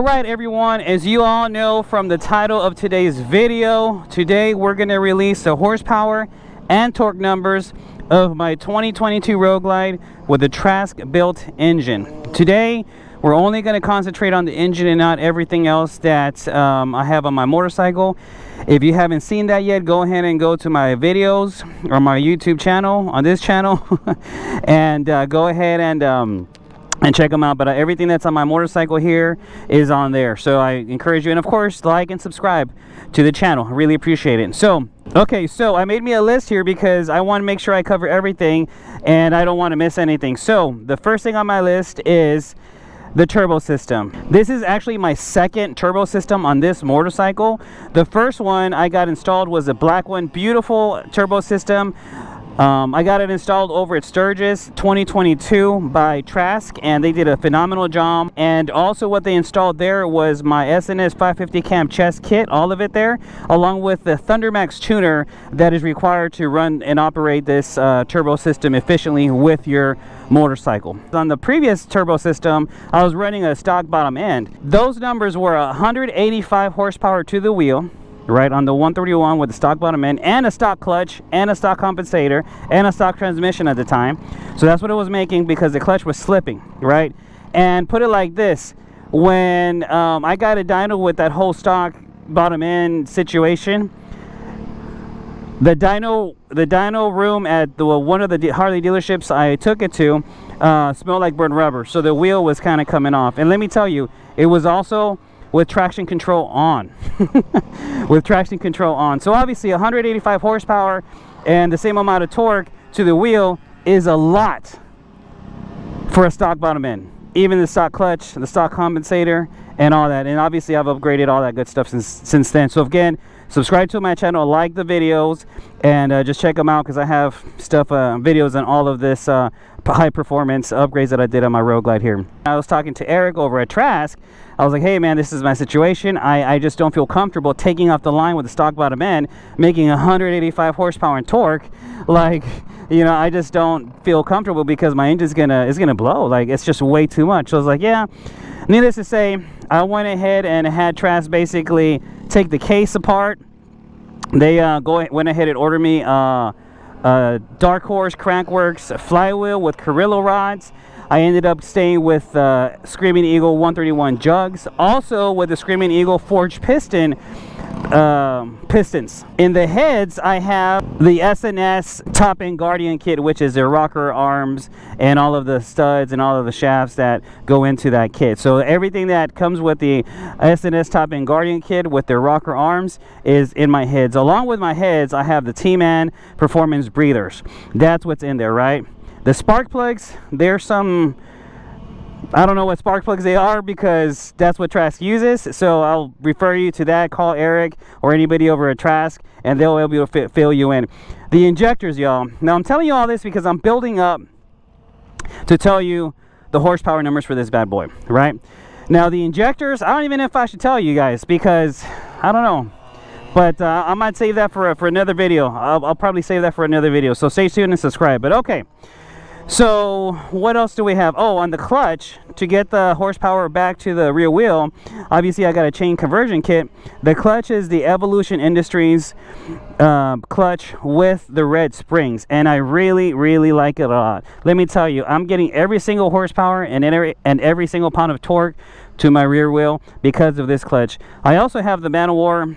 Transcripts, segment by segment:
Alright everyone, as you all know from the title of today's video, today we're going to release the horsepower and torque numbers of my 2022 Road Glide with the Trask built engine. Today we're only going to concentrate on the engine and not everything else that I have on my motorcycle. If you haven't seen that yet, go ahead and go to my videos or my YouTube channel on this channel and go ahead and check them out. But everything that's on my motorcycle here is on there, so I encourage you, and of course like and subscribe to the channel. I really appreciate it. So okay, so I made me a list here because I want to make sure I cover everything and I don't want to miss anything. So the first thing on my list is the turbo system. This is actually my second turbo system on this motorcycle. The first one I got installed was a black one, beautiful turbo system. I got it installed over at Sturgis 2022 by Trask, and they did a phenomenal job. And also what they installed there was my SNS 550 cam chest kit, all of it there, along with the Thundermax tuner that is required to run and operate this turbo system efficiently with your motorcycle. On the previous turbo system, I was running a stock bottom end. Those numbers were 185 horsepower to the wheel, right, on the 131 with the stock bottom end, and a stock clutch and a stock compensator and a stock transmission at the time. So that's what it was making because the clutch was slipping, right? And put it like this, when I got a dyno with that whole stock bottom end situation, the dyno room at one of the Harley dealerships I took it to smelled like burnt rubber, so the wheel was kind of coming off. And let me tell you, it was also with traction control on. With traction control on. So obviously 185 horsepower and the same amount of torque to the wheel is a lot for a stock bottom end. Even the stock clutch, the stock compensator, and all that. And obviously I've upgraded all that good stuff since then. So again, subscribe to my channel, like the videos, and just check them out because I have stuff, videos on all of this high performance upgrades that I did on my Road Glide here. I was talking to Eric over at Trask. I was like, hey man, this is my situation. I just don't feel comfortable taking off the line with the stock bottom end, making 185 horsepower and torque. Like, you know, I just don't feel comfortable because my engine's gonna blow. Like, it's just way too much. So I was like, yeah. Needless to say, I went ahead and had Trask basically take the case apart. They went ahead and ordered me Dark Horse Crankworks flywheel with Carrillo rods. I ended up staying with Screamin Eagle 131 jugs, also with the Screamin Eagle forged pistons. In the heads, I have the SNS top end Guardian kit, which is their rocker arms and all of the studs and all of the shafts that go into that kit. So everything that comes with the SNS top end Guardian kit with their rocker arms is in my heads. Along with my heads, I have the T-Man Performance breathers. That's what's in there, right? The spark plugs, there's some, I don't know what spark plugs they are because that's what Trask uses. So I'll refer you to that. Call Eric or anybody over at Trask and they'll be able to fill you in. The injectors, y'all. Now I'm telling you all this because I'm building up to tell you the horsepower numbers for this bad boy, right? Now the injectors, I don't even know if I should tell you guys because I don't know. But I might save that for another video. I'll probably save that for another video. So stay tuned and subscribe. But okay. So what else do we have? Oh, on the clutch, to get the horsepower back to the rear wheel, obviously I got a chain conversion kit. The clutch is the Evolution Industries clutch with the red springs, and I really like it a lot. Let me tell you, I'm getting every single horsepower and every single pound of torque to my rear wheel because of this clutch. I also have the Man of War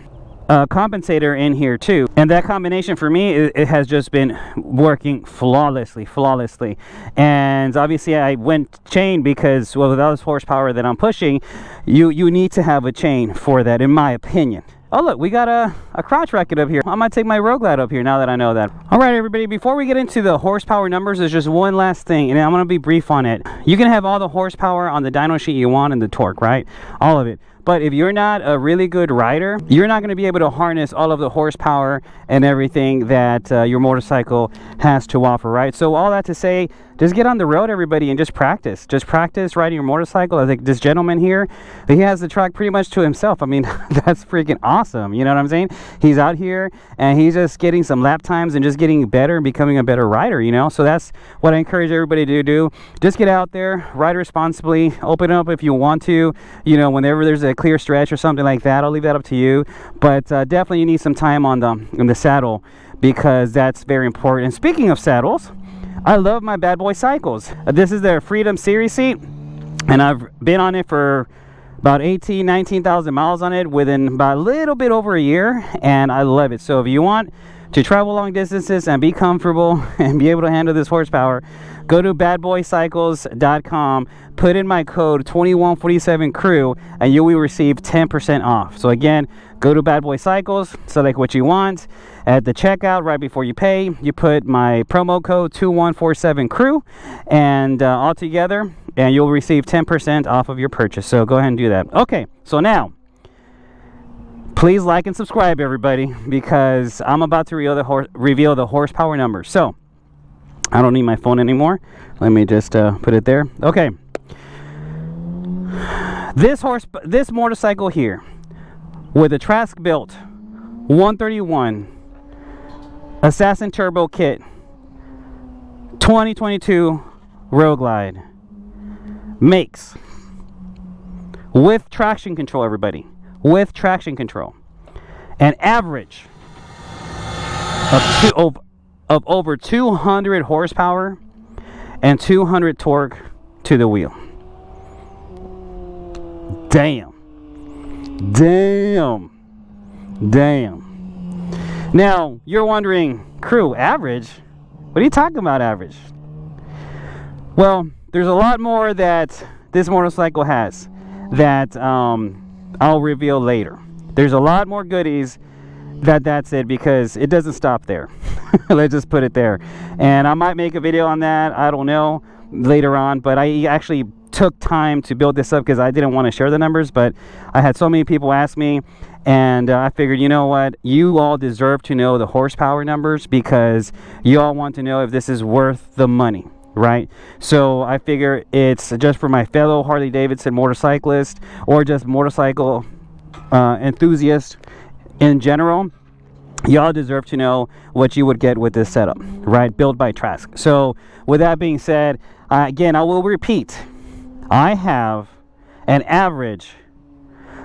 compensator in here too, and that combination for me, it has just been working flawlessly. And obviously I went chain because, well, with all this horsepower that I'm pushing, you need to have a chain for that, in my opinion. Oh look, we got a crotch racket up here. I might take my Road Glide up here now that I know that. All right everybody, before we get into the horsepower numbers, there's just one last thing, and I'm going to be brief on it. You can have all the horsepower on the dyno sheet you want and the torque, right? All of it. But if you're not a really good rider, you're not going to be able to harness all of the horsepower and everything that your motorcycle has to offer, right? So all that to say, just get on the road, everybody, and just practice. Just practice riding your motorcycle. I think this gentleman here, he has the track pretty much to himself. I mean, that's freaking awesome. You know what I'm saying? He's out here and he's just getting some lap times and just getting better and becoming a better rider, you know? So that's what I encourage everybody to do. Just get out there, ride responsibly, open up if you want to, you know, whenever there's a clear stretch or something like that. I'll leave that up to you. But definitely you need some time on the saddle, because that's very important. And speaking of saddles, I love my bad boy cycles. This is their Freedom Series seat, and I've been on it for about 19,000 miles on it within about a little bit over a year, and I love it. So if you want to travel long distances and be comfortable and be able to handle this horsepower, go to badboycycles.com, put in my code 2147crew, and you will receive 10% off. So again, go to Bad Boy Cycles, select what you want. At the checkout, right before you pay, you put my promo code 2147crew, and all together, and you'll receive 10% off of your purchase. So go ahead and do that. Okay, so now, please like and subscribe, everybody, because I'm about to reveal the horsepower numbers. So I don't need my phone anymore. Let me just put it there. Okay. This motorcycle here, with a Trask built 131 Assassin Turbo Kit 2022 Road Glide, makes, with traction control, everybody, with traction control, an average of over 200 horsepower and 200 torque to the wheel. Damn. Now you're wondering, crew, average? What are you talking about, average? Well, there's a lot more that this motorcycle has that I'll reveal later. There's a lot more goodies. That's it, because it doesn't stop there. Let's just put it there. And I might make a video on that, I don't know, later on. But I actually took time to build this up because I didn't want to share the numbers, but I had so many people ask me, and I figured, you know what, you all deserve to know the horsepower numbers, because you all want to know if this is worth the money, right? So I figure it's just for my fellow Harley Davidson motorcyclists, or just motorcycle enthusiasts in general. Y'all deserve to know what you would get with this setup, right? Built by Trask. So with that being said, again, I will repeat, I have an average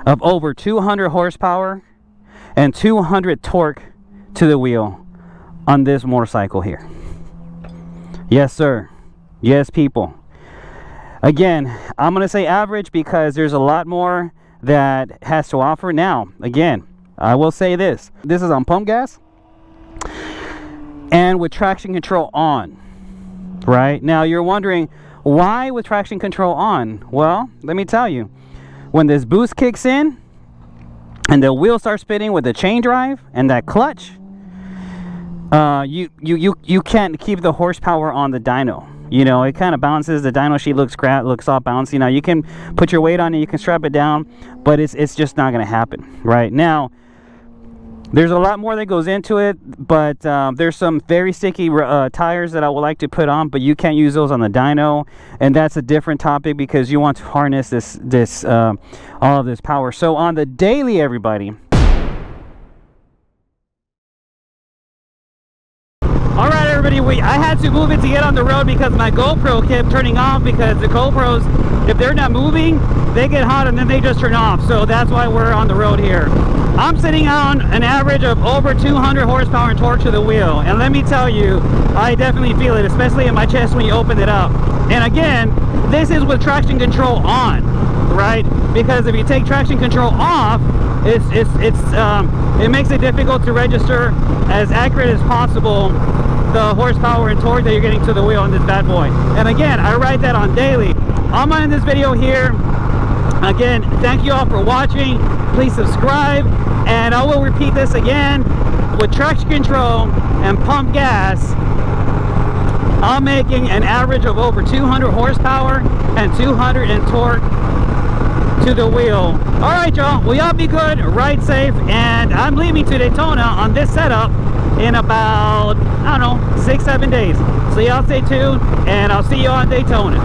of over 200 horsepower and 200 torque to the wheel on this motorcycle here. Yes, sir. Yes, people. Again, I'm going to say average because there's a lot more that has to offer. Now, again, I will say this. This is on pump gas and with traction control on. Right? Now, you're wondering, why with traction control on? Well, let me tell you. When this boost kicks in and the wheel starts spinning with the chain drive and that clutch, you can't keep the horsepower on the dyno. You know, it kind of bounces. The dyno sheet looks all bouncy. Now, you can put your weight on it, you can strap it down, but it's just not going to happen. Right? Now, there's a lot more that goes into it, but there's some very sticky tires that I would like to put on, but you can't use those on the dyno, and that's a different topic because you want to harness all of this power. So on the daily, everybody. All right, everybody, I had to move it to get on the road because my GoPro kept turning off, because the GoPros, if they're not moving, they get hot and then they just turn off. So that's why we're on the road here. I'm sitting on an average of over 200 horsepower and torque to the wheel, and let me tell you, I definitely feel it, especially in my chest when you open it up. And again, this is with traction control on, right? Because if you take traction control off, it makes it difficult to register as accurate as possible the horsepower and torque that you're getting to the wheel on this bad boy. And again, I ride that on daily. I'm on this video here. Again, thank you all for watching. Please subscribe, and I will repeat this again. With traction control and pump gas, I'm making an average of over 200 horsepower and 200 in torque to the wheel. All right, y'all. Well, y'all be good, ride safe, and I'm leaving to Daytona on this setup in about, I don't know, 6-7 days. So y'all stay tuned, and I'll see you on Daytona.